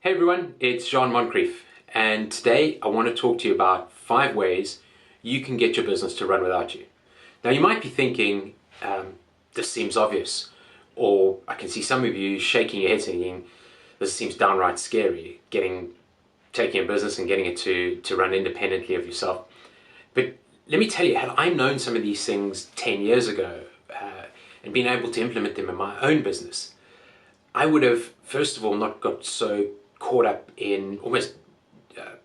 Hey everyone, it's Jean Moncrief, and today I want to talk to you about 5 ways you can get your business to run without you. Now you might be thinking, this seems obvious, or I can see some of you shaking your heads thinking, this seems downright scary, taking a business and getting it to run independently of yourself. But let me tell you, had I known some of these things 10 years ago and been able to implement them in my own business, I would have, first of all, not got so caught up in almost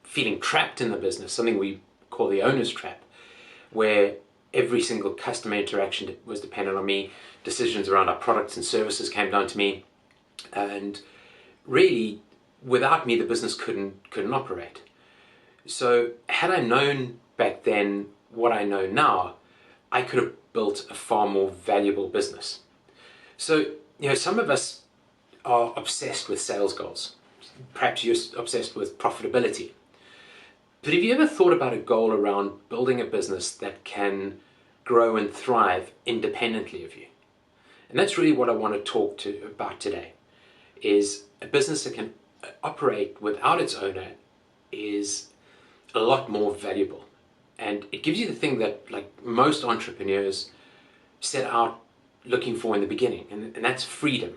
feeling trapped in the business, something we call the owner's trap, where every single customer interaction was dependent on me, decisions around our products and services came down to me, and really, without me, the business couldn't operate. So had I known back then what I know now, I could have built a far more valuable business. So, some of us are obsessed with sales goals. Perhaps you're obsessed with profitability. But have you ever thought about a goal around building a business that can grow and thrive independently of you? And that's really what I want to talk about today, is a business that can operate without its owner is a lot more valuable. And it gives you the thing that, like, most entrepreneurs set out looking for in the beginning, and that's freedom.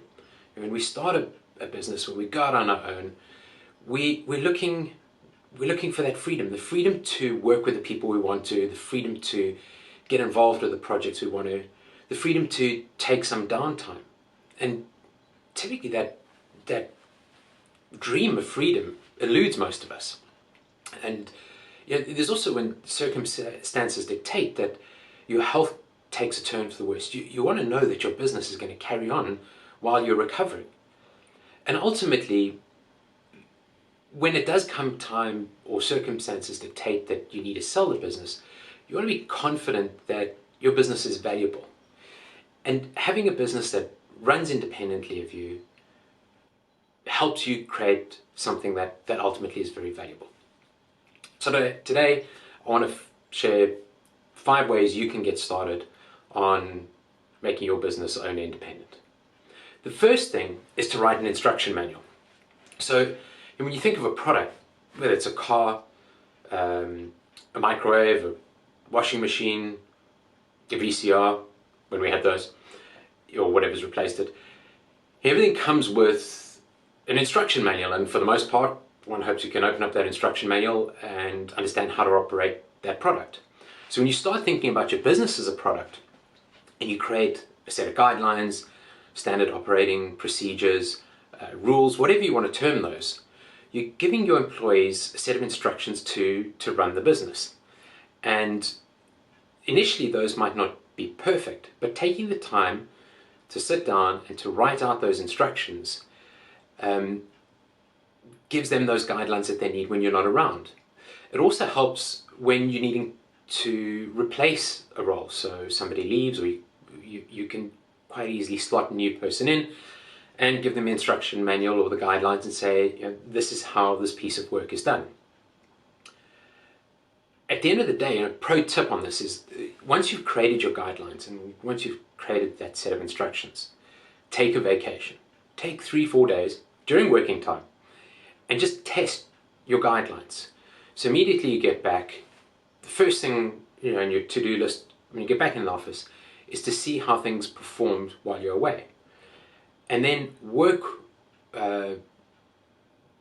When we start a business, when we go out on our own, we're looking for that freedom, the freedom to work with the people we want to, the freedom to get involved with the projects we want to, the freedom to take some downtime. And typically that dream of freedom eludes most of us. And there's also when circumstances dictate that your health takes a turn for the worst. You want to know that your business is going to carry on while you're recovering. And ultimately, when it does come time or circumstances dictate that you need to sell the business, you want to be confident that your business is valuable. And having a business that runs independently of you helps you create something that ultimately is very valuable. So today I want to share 5 ways you can get started on making your business owner independent. The first thing is to write an instruction manual. So when you think of a product, whether it's a car, a microwave, a washing machine, a VCR, when we had those, or whatever's replaced it, everything comes with an instruction manual, and for the most part, one hopes you can open up that instruction manual and understand how to operate that product. So when you start thinking about your business as a product, and you create a set of guidelines, standard operating procedures, rules, whatever you want to term those, you're giving your employees a set of instructions to run the business. And initially those might not be perfect, but taking the time to sit down and to write out those instructions gives them those guidelines that they need when you're not around. It also helps when you're needing to replace a role. So somebody leaves, or you can quite easily slot a new person in and give them the instruction manual or the guidelines and say, this is how this piece of work is done. At the end of the day, a pro tip on this is, once you've created your guidelines and once you've created that set of instructions, take a vacation. Take 3-4 days during working time and just test your guidelines. So immediately you get back, the first thing in your to-do list when you get back in the office is to see how things performed while you're away. And then work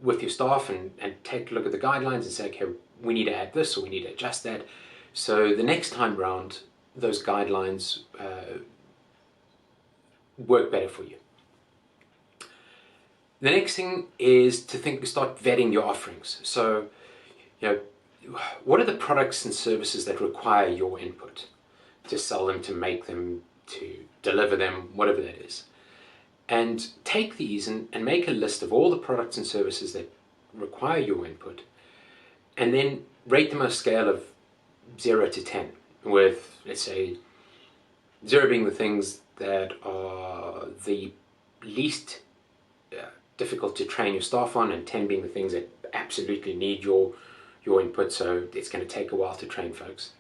with your staff and take a look at the guidelines and say, okay, we need to add this or we need to adjust that. So the next time round, those guidelines work better for you. The next thing is to start vetting your offerings. So, what are the products and services that require your input? To sell them, to make them, to deliver them, whatever that is. And take these and make a list of all the products and services that require your input, and then rate them on a scale of 0 to 10, with, let's say, 0 being the things that are the least difficult to train your staff on, and 10 being the things that absolutely need your input, so it's going to take a while to train folks.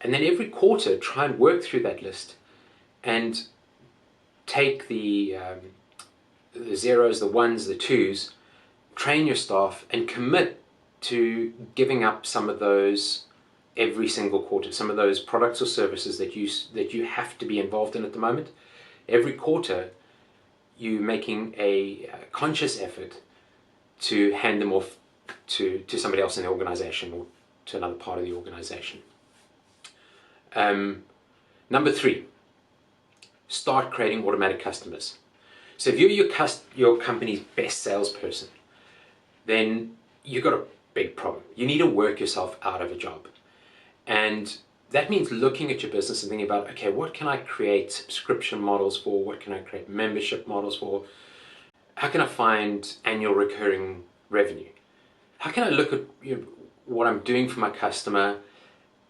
And then every quarter, try and work through that list and take the zeros, the ones, the twos, train your staff, and commit to giving up some of those every single quarter, some of those products or services that you have to be involved in at the moment. Every quarter, you making a conscious effort to hand them off to somebody else in the organization or to another part of the organization. Number 3, start creating automatic customers. So if you're your company's best salesperson, then you've got a big problem. You need to work yourself out of a job. And that means looking at your business and thinking about, okay, what can I create subscription models for? What can I create membership models for? How can I find annual recurring revenue? How can I look at what I'm doing for my customer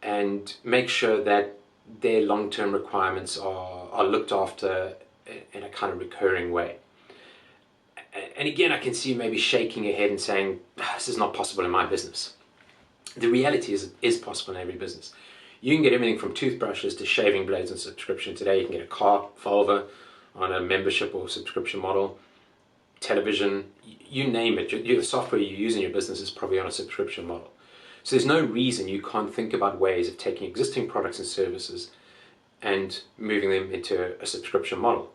and make sure that their long-term requirements are looked after in a kind of recurring way? And again, I can see you maybe shaking your head and saying, this is not possible in my business. The reality is, it is possible in every business. You can get everything from toothbrushes to shaving blades on subscription today. You can get a car, Volvo, on a membership or subscription model, television, you name it. The software you use in your business is probably on a subscription model. So there's no reason you can't think about ways of taking existing products and services and moving them into a subscription model.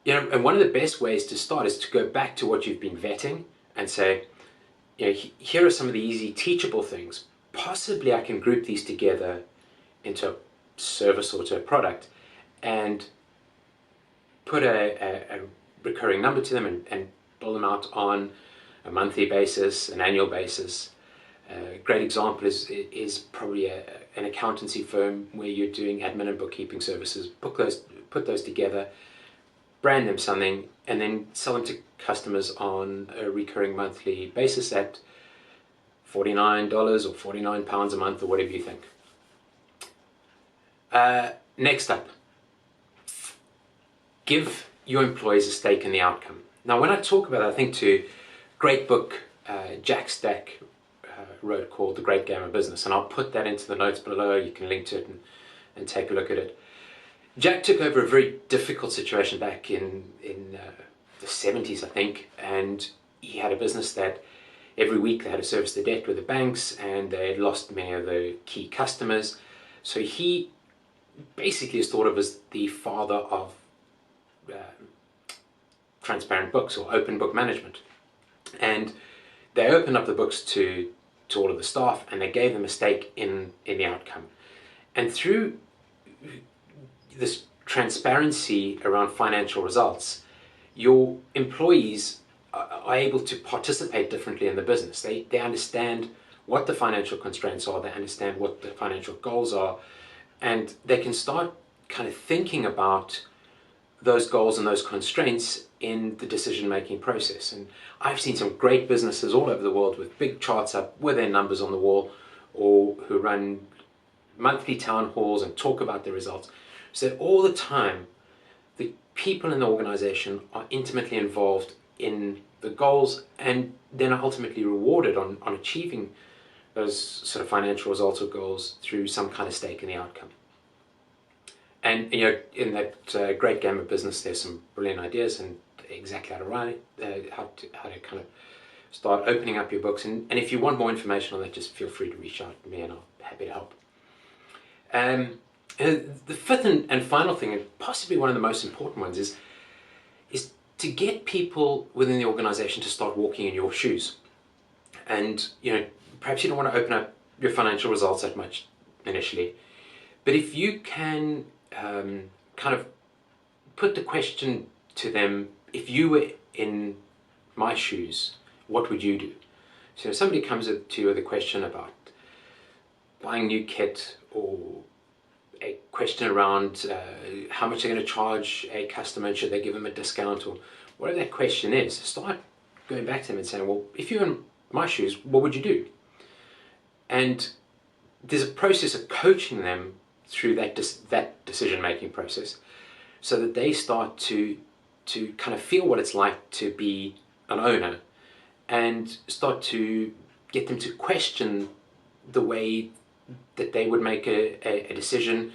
And one of the best ways to start is to go back to what you've been vetting and say, here are some of the easy teachable things. Possibly I can group these together into a service or to a product and put a recurring number to them and build them out on a monthly basis, an annual basis. A great example is probably an accountancy firm where you're doing admin and bookkeeping services. Put those together, brand them something, and then sell them to customers on a recurring monthly basis at $49 or £49 a month or whatever you think. Next up, give your employees a stake in the outcome. Now, when I talk about it, I think to a great book Jack Stack wrote called The Great Game of Business, and I'll put that into the notes below. You can link to it and take a look at it. Jack took over a very difficult situation back in the 70s, I think, and he had a business that every week they had to service the debt with the banks, and they had lost many of the key customers. So he basically is thought of as the father of transparent books or open book management. And they opened up the books to all of the staff, and they gave them a stake in the outcome. And through this transparency around financial results, your employees are able to participate differently in the business. They understand what the financial constraints are, they understand what the financial goals are, and they can start kind of thinking about those goals and those constraints in the decision-making process. And I've seen some great businesses all over the world with big charts up with their numbers on the wall, or who run monthly town halls and talk about their results, so that all the time the people in the organization are intimately involved in the goals and then are ultimately rewarded on achieving those sort of financial results or goals through some kind of stake in the outcome. And in that Great Game of Business, there's some brilliant ideas and exactly how to write it, how to kind of start opening up your books. And if you want more information on that, just feel free to reach out to me, and I'll be happy to help. And the fifth and final thing, and possibly one of the most important ones, is to get people within the organization to start walking in your shoes. And perhaps you don't want to open up your financial results that much initially, but if you can kind of put the question to them, if you were in my shoes, what would you do? So if somebody comes to you with a question about buying new kit, or a question around how much they're going to charge a customer and should they give them a discount, or whatever that question is, start going back to them and saying, well, if you're in my shoes, what would you do? And there's a process of coaching them through that decision-making process, so that they start to kind of feel what it's like to be an owner, and start to get them to question the way that they would make a decision,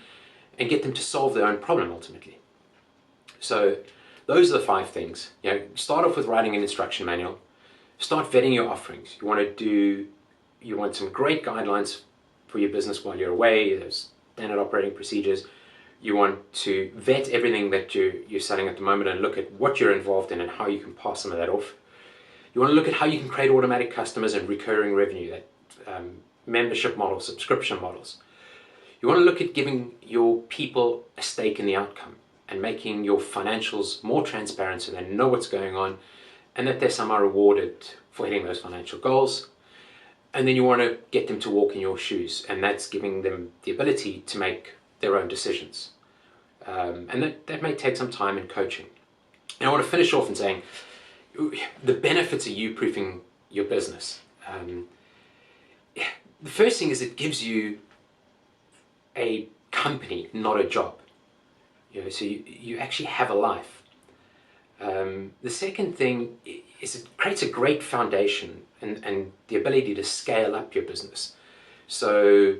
and get them to solve their own problem ultimately. So those are the 5 things. Start off with writing an instruction manual. start vetting your offerings. You want some great guidelines for your business while you're away. There's standard operating procedures. You want to vet everything that you're selling at the moment and look at what you're involved in and how you can pass some of that off. You want to look at how you can create automatic customers and recurring revenue, that membership models, subscription models. You want to look at giving your people a stake in the outcome and making your financials more transparent so they know what's going on and that they're somehow rewarded for hitting those financial goals. And then you want to get them to walk in your shoes, and that's giving them the ability to make their own decisions. And that may take some time in coaching. And I want to finish off in saying the benefits of you proofing your business. The first thing is it gives you a company, not a job. So you actually have a life. The second thing is it creates a great foundation and the ability to scale up your business. So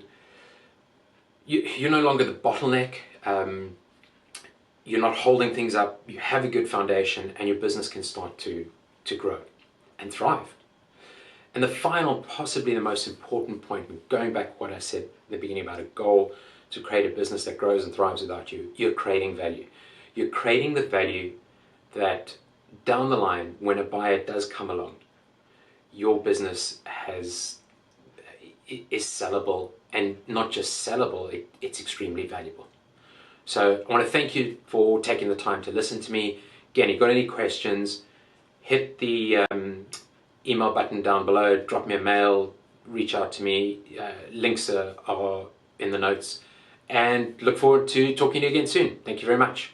you're no longer the bottleneck. You're not holding things up. You have a good foundation and your business can start to grow and thrive. And the final, possibly the most important point, going back to what I said at the beginning about a goal to create a business that grows and thrives without you, you're creating value. You're creating the value that down the line, when a buyer does come along, your business is sellable, and not just sellable, it's extremely valuable. So I want to thank you for taking the time to listen to me. Again, if you've got any questions, hit the email button down below, drop me a mail, reach out to me. Links are in the notes, and look forward to talking to you again soon. Thank you very much.